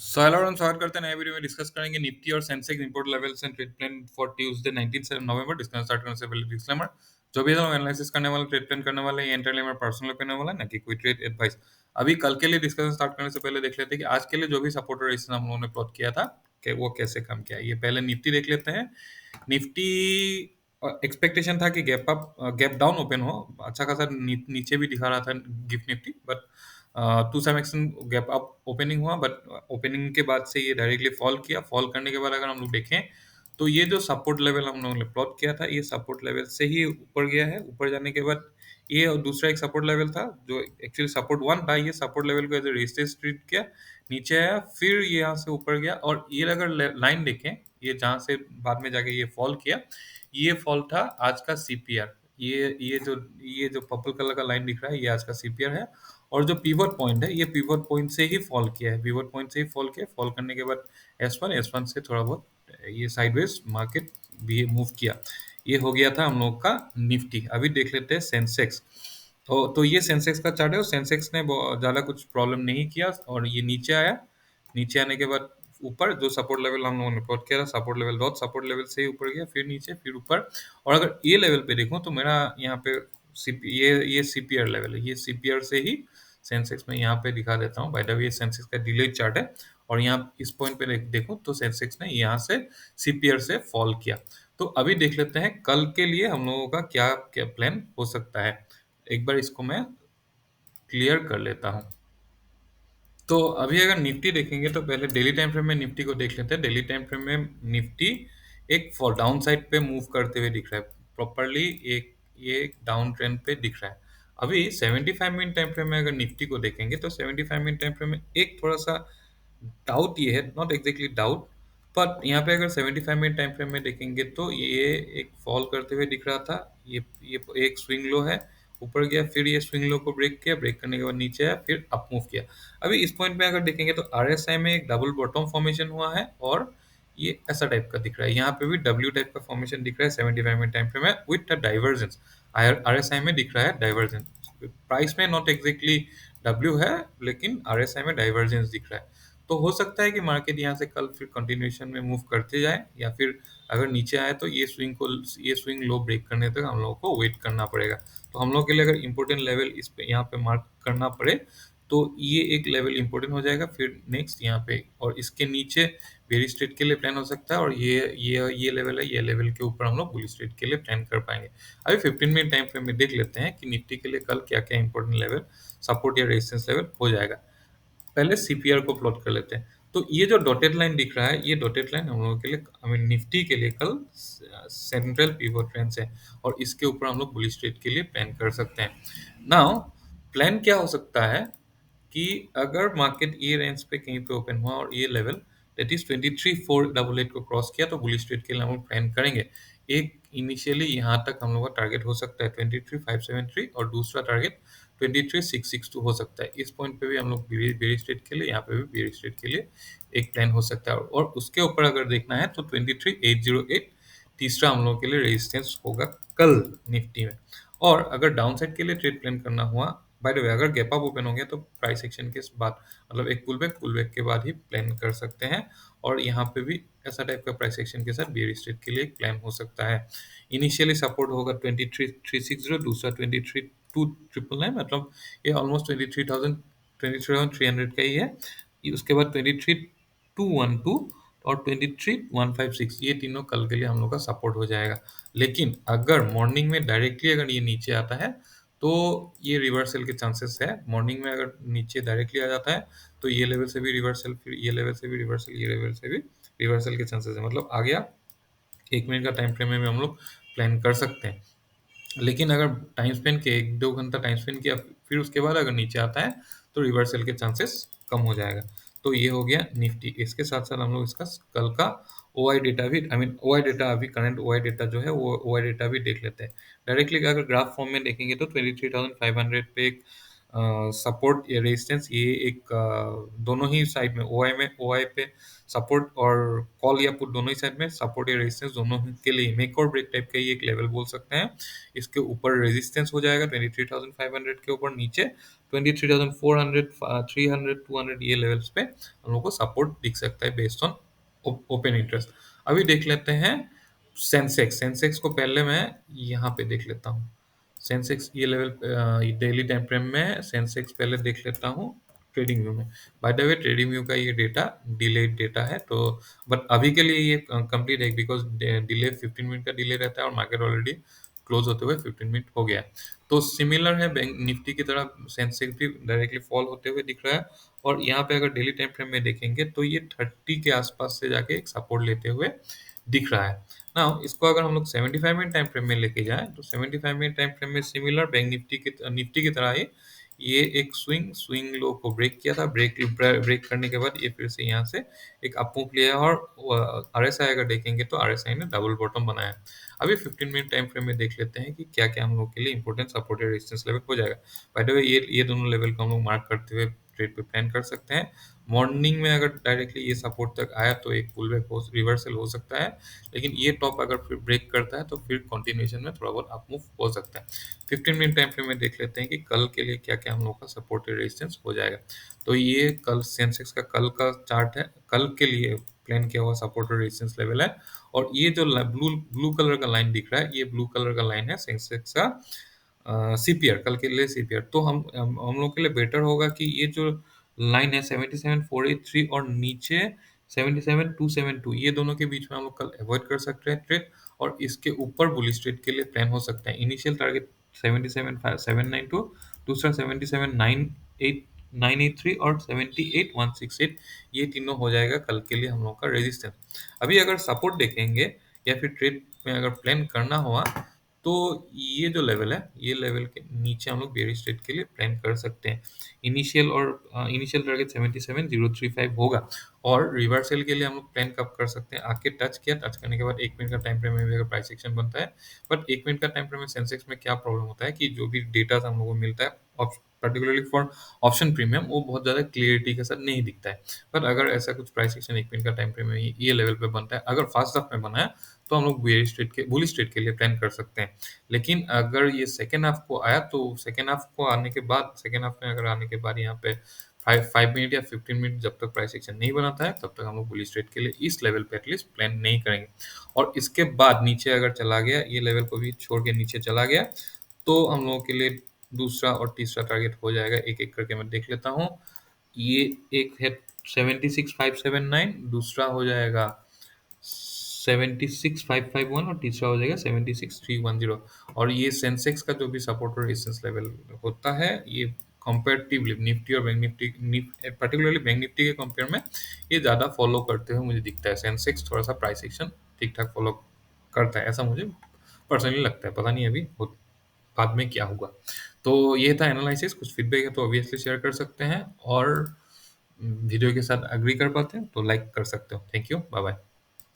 साइलर और स्वागत करते हैं नए वीडियो में। डिस्कस करेंगे निफ्टी और Sensex import levels and trade plan for Tuesday 19 November. Discuss start करने से पहले डिस्क्लेमर, जो भी हम एनालिसिस करने वाले ट्रेड प्लान करने वाले, ये एंटायरली हमारा पर्सनल ओपिनियन वाला है, ना कि कोई ट्रेड एडवाइस। अभी कल के लिए डिस्कशन स्टार्ट करने से पहले देख लेते हैं कि आज के लिए जो भी सपोर्ट और रेजिस्टेंस हम लोगों ने प्लॉट किया था कि वो कैसे काम किया। ये पहले निफ्टी देख लेते हैं। निफ्टी एक्सपेक्टेशन था कि gap up gap down open हो, अच्छा खासा नीचे भी दिखा रहा था gift Nifty, but to some extent gap up opening हुआ। बट ओपनिंग के बाद से ये डायरेक्टली फॉल किया। फॉल करने के बाद अगर हम लोग देखें तो ये जो सपोर्ट लेवल हम लोगों ने प्लॉट किया था, ये सपोर्ट लेवल से ही ऊपर गया है। ऊपर जाने के बाद ये और दूसरा एक सपोर्ट लेवल था जो एक्चुअली सपोर्ट वन था, ये सपोर्ट लेवल को एज ए रेजिस्टेंस ट्रीट किया, नीचे आया, फिर ये यहाँ से ऊपर गया। और ये अगर लाइन देखें, ये जहाँ से बाद में जाके ये फॉल किया, ये फॉल था आज का सीपीआर। ये जो पर्पल कलर का लाइन दिख रहा है, ये आज का सीपीआर है। और जो पिवट पॉइंट है, ये पिवट पॉइंट से ही फॉल किया है, पिवट पॉइंट से ही फॉल किया। फॉल करने के बाद एस वन से थोड़ा बहुत ये साइडवेज मार्केट भी मूव किया। ये हो गया था हम लोग का निफ्टी। अभी देख लेते हैं सेंसेक्स। तो ये सेंसेक्स का चार्ट है, और सेंसेक्स ने ज़्यादा कुछ प्रॉब्लम नहीं किया और ये नीचे आया। नीचे आने के बाद ऊपर जो सपोर्ट लेवल हम लोगों ने प्लॉट किया था, support level dot support level से ही ऊपर गया, फिर नीचे, फिर ऊपर। और अगर ये लेवल पे देखूं तो मेरा यहाँ पे ये सीपीआर लेवल है, ये सीपीआर से ही सेंसेक्स में यहाँ पे दिखा देता हूँ। बाय द वे ये सेंसेक्स का डिले चार्ट है, और यहाँ इस पॉइंट पे देखूं तो सेंसेक्स ने यहाँ से सीपीआर से फॉल किया। तो अभी देख लेते हैं कल के लिए हम लोगों का क्या क्या प्लान हो सकता है। एक बार इसको मैं क्लियर कर लेता हूँ। तो अभी अगर निफ्टी देखेंगे तो पहले डेली टाइम फ्रेम में निफ्टी को देख लेते हैं। डेली टाइम फ्रेम में निफ्टी एक फॉल डाउन साइड पे मूव करते हुए दिख रहा है प्रॉपरली। एक ये डाउन ट्रेंड पे दिख रहा है। अभी 75 मिनट टाइम फ्रेम में अगर निफ्टी को देखेंगे तो 75 मिनट टाइम फ्रेम में एक थोड़ा सा डाउट ये है, नॉट एग्जैक्टली डाउट, पर यहाँ पे अगर 75 मिनट टाइम फ्रेम में देखेंगे तो ये एक फॉल करते हुए दिख रहा था। ये एक स्विंग लो है, ऊपर गया, फिर ये स्विंग लो को ब्रेक किया, ब्रेक करने के बाद नीचे आया, फिर अप मूव किया। अभी इस पॉइंट पे अगर देखेंगे तो आरएसआई में एक डबल बॉटम फॉर्मेशन हुआ है, और ये ऐसा टाइप का दिख रहा है। यहाँ पे भी डब्ल्यू टाइप का फॉर्मेशन दिख रहा है 75 मिनट टाइम फ्रेम में विथ डाइवर्जेंस। आरएसआई में दिख रहा है डाइवर्जेंस, प्राइस में नॉट एग्जैक्टली डब्ल्यू है, लेकिन आरएसआई में डाइवर्जेंस दिख रहा है। तो हो सकता है कि मार्केट यहाँ से कल फिर कंटिन्यूएशन में मूव करते जाए, या फिर अगर नीचे आए तो ये स्विंग लो ब्रेक करने तक हम लोगों को वेट करना पड़ेगा। तो हम लोग के लिए अगर इम्पोर्टेंट लेवल इस पे यहाँ पे मार्क करना पड़े तो ये एक लेवल इम्पोर्टेंट हो जाएगा। फिर नेक्स्ट यहाँ पे और इसके नीचे बेरिश ट्रेड के लिए प्लान हो सकता है, और ये लेवल है, ये लेवल के ऊपर हम लोग बुलिश ट्रेड के लिए प्लान कर पाएंगे। अभी 15 मिनट टाइम फ्रेम में देख लेते हैं कि निफ्टी के लिए कल क्या क्या इंपॉर्टेंट लेवल सपोर्ट या रेजिस्टेंस लेवल हो जाएगा। पहले सीपीआर को प्लॉट कर लेते हैं। तो ये जो डॉटेड लाइन दिख रहा है, ये डॉटेड लाइन हम लोगों के लिए, आई मीन निफ्टी के लिए कल सेंट्रल पिवट रेंज है, और इसके ऊपर हम लोग बुलिश ट्रेड के लिए प्लान कर सकते हैं। नाउ प्लान क्या हो सकता है कि अगर मार्केट ये रेंज पे कहीं पे ओपन हुआ और ये लेवल दैट इज 23,488 को क्रॉस किया, तो बुलिश ट्रेड के लिए हम लोग प्लान करेंगे। एक इनिशियली यहाँ तक हम लोग का टारगेट हो सकता है 23,573, और दूसरा टारगेट 23,662 हो सकता है। इस पॉइंट पे भी हम लोग बेरिश ट्रेड के लिए, यहाँ पे भी बेरिश ट्रेड के लिए एक प्लान हो सकता है। और उसके ऊपर अगर देखना है तो 23,808 तीसरा हम लोग के लिए रेजिस्टेंस होगा कल निफ्टी में। और अगर डाउन साइड के लिए ट्रेड प्लान करना हुआ, बाय द वे अगर गैप अप ओपन हो गया तो प्राइस एक्शन के बाद, मतलब एक पुल बैक के बाद ही प्लान कर सकते हैं। और यहाँ पे भी ऐसा टाइप का प्राइस एक्शन के साथ बेयर स्ट्रेट के लिए एक प्लान हो सकता है। इनिशियली सपोर्ट होगा 23,360, दूसरा 23,299, मतलब ये ऑलमोस्ट 23,300 का ही है। उसके बाद 23,212 और 23,156, ये तीनों कल के लिए हम लोग का सपोर्ट हो जाएगा। लेकिन अगर मॉर्निंग में डायरेक्टली अगर ये नीचे आता है तो ये रिवर्सल के चांसेस है। मॉर्निंग में अगर नीचे डायरेक्टली आ जाता है तो ये लेवल से भी रिवर्सल, फिर ये लेवल से भी रिवर्सल, ये लेवल से भी रिवर्सल के चांसेस है। मतलब आ गया 1 मिनट का टाइम फ्रेम में भी हम लोग प्लान कर सकते हैं। लेकिन अगर टाइम स्पेंड के 1-2 घंटा टाइम स्पेंड किया, फिर उसके बाद अगर नीचे आता है तो रिवर्सल के चांसेस कम हो जाएगा। तो ये हो गया निफ्टी। इसके साथ साथ हम लोग इसका कल का ओआई डेटा भी, आई मीन ओआई डेटा, अभी करंट ओआई डेटा जो है वो ओआई डेटा भी देख लेते हैं। डायरेक्टली अगर ग्राफ फॉर्म में देखेंगे तो 23,500 पे एक सपोर्ट या रेजिस्टेंस, ये एक दोनों ही साइड में ओआई पे सपोर्ट और कॉल या पुट दोनों ही साइड में सपोर्ट या रेजिस्टेंस दोनों ही के लिए मेक और ब्रेक टाइप का ये एक लेवल बोल सकते हैं। इसके ऊपर रेजिस्टेंस हो जाएगा 23,500 के ऊपर, नीचे 23,400, 300, 200 ये लेवल्स पे हम लोग को सपोर्ट दिख सकता है बेस्ड ऑन ओपन इंटरेस्ट। अभी देख लेते हैं सेंसेक्स। सेंसेक्स को पहले मैं यहाँ पे देख लेता हूँ। सेंसेक्स ये लेवल डेली टाइम फ्रेम में सेंसेक्स पहले देख लेता हूँ ट्रेडिंग व्यू में। By the way trading view का ये डेटा डिलेड डेटा है, तो बट अभी के लिए ये कंप्लीट है बिकॉज डिले 15 मिनट का डिले रहता है और मार्केट ऑलरेडी क्लोज होते हुए 15 मिनट हो गया है। तो सिमिलर है बैंक निफ्टी की तरह सेंसेक्स भी डायरेक्टली फॉल होते हुए दिख रहा है। और यहाँ पे अगर डेली टाइम फ्रेम में देखेंगे तो ये 30 के आसपास से जाके एक सपोर्ट लेते हुए दिख रहा है। नाउ इसको अगर हम लोग 75 मिनट टाइम फ्रेम में लेके जाएं तो 75 मिनट टाइम फ्रेम में सिमिलर बैंक निफ्टी की तरह ही ये एक स्विंग लो को ब्रेक किया था। ब्रेक करने के बाद ये फिर से यहाँ से एक अप मूव लिया और आरएसआई अगर देखेंगे तो आरएसआई ने डबल बॉटम बनाया। अभी 15 मिनट टाइम फ्रेम में देख लेते हैं कि क्या क्या हम लोग के लिए इंपॉर्टेंट सपोर्ट या रेजिस्टेंस लेवल हो जाएगा। बाय द वे ये दोनों लेवल को हम लोग मार्क करते हुए ट्रेड पे प्लान कर सकते हैं। मॉर्निंग में अगर डायरेक्टली ये सपोर्ट तक आया तो एक पुल बैक हो रिवर्सल हो सकता है, लेकिन ये टॉप अगर फिर ब्रेक करता है तो फिर कंटिन्यूएशन में थोड़ा बहुत अप मूव हो सकता है। 15 मिनट टाइम फ्रेम में देख लेते हैं कि कल के लिए क्या क्या हम लोग का सपोर्ट रेजिस्टेंस हो जाएगा। तो ये कल सेंसेक्स का कल का चार्ट है, कल के लिए प्लान किया हुआ सपोर्ट और रेजिस्टेंस लेवल है। और ये जो ब्लू ब्लू कलर का लाइन दिख रहा है, ये ब्लू कलर का लाइन है सेंसेक्स का सीपीआर, कल के लिए सीपीआर। तो हम लोग के लिए बेटर होगा कि ये जो लाइन है 77,483 और नीचे 77,272 ये दोनों के बीच में हम लोग कल अवॉइड कर सकते हैं ट्रेड। और इसके ऊपर बुलिश ट्रेड के लिए प्लान हो सकता है। इनिशियल टारगेट 77,792, दूसरा 77,983 और 78,168 ये तीनों हो जाएगा कल के लिए हम लोग का रेजिस्टेंस। अभी अगर सपोर्ट देखेंगे या फिर ट्रेड में अगर प्लान करना हुआ तो ये जो लेवल है ये लेवल के नीचे हम लोग बेयरिश ट्रेड के लिए प्लान कर सकते हैं। इनिशियल टारगेट 77,035 होगा। और रिवर्सल के लिए हम लोग प्लान कब कर सकते हैं, आके टच किया, टच करने के बाद 1 मिनट का टाइम फ्रेम में भी अगर प्राइस एक्शन बनता है। बट 1 मिनट का टाइम फ्रेम में सेंसेक्स में क्या प्रॉब्लम होता है कि जो भी डेटा हम लोगों को मिलता है पर्टिकुलरली फॉर ऑप्शन प्रीमियम वो बहुत ज़्यादा क्लियरिटी के साथ नहीं दिखता है। पर अगर ऐसा कुछ प्राइस एक्शन 1 मिनट का टाइम फ्रेम में ये लेवल पे बनता है, अगर फास्ट हाफ में बना है तो हम लोग बुलिश ट्रेड के लिए प्लान कर सकते हैं। लेकिन अगर ये सेकेंड हाफ को आया तो सेकेंड हाफ को आने के बाद सेकेंड हाफ में अगर आने के बाद यहाँ पे 5 मिनट या 15 मिनट जब तक प्राइस एक्शन नहीं बनाता है तब तक हम लोग बुलिश ट्रेड के लिए इस लेवल पे एटलीस्ट प्लान नहीं करेंगे। और इसके बाद नीचे अगर चला गया, ये लेवल को भी छोड़ के नीचे चला गया, तो हम लोगों के लिए दूसरा और तीसरा टारगेट हो जाएगा। एक एक करके मैं देख लेता हूँ। ये एक है 76,579, दूसरा हो जाएगा 76,551 और तीसरा हो जाएगा 76,310। और ये सेंसेक्स का जो भी सपोर्ट और रेजिस्टेंस लेवल होता है ये कंपेरेटिवली निफ्टी और bank Nifty particularly bank Nifty के कंपेयर में ये ज़्यादा फॉलो करते हुए मुझे दिखता है। सेंसेक्स थोड़ा सा प्राइस एक्शन ठीक ठाक फॉलो करता है, ऐसा मुझे पर्सनली लगता है। पता नहीं अभी बाद में क्या होगा। तो ये था एनालिसिस। कुछ फीडबैक है तो ऑब्वियसली शेयर कर सकते हैं, और वीडियो के साथ एग्री कर पाते हैं तो लाइक कर सकते हो। Thank you, bye bye.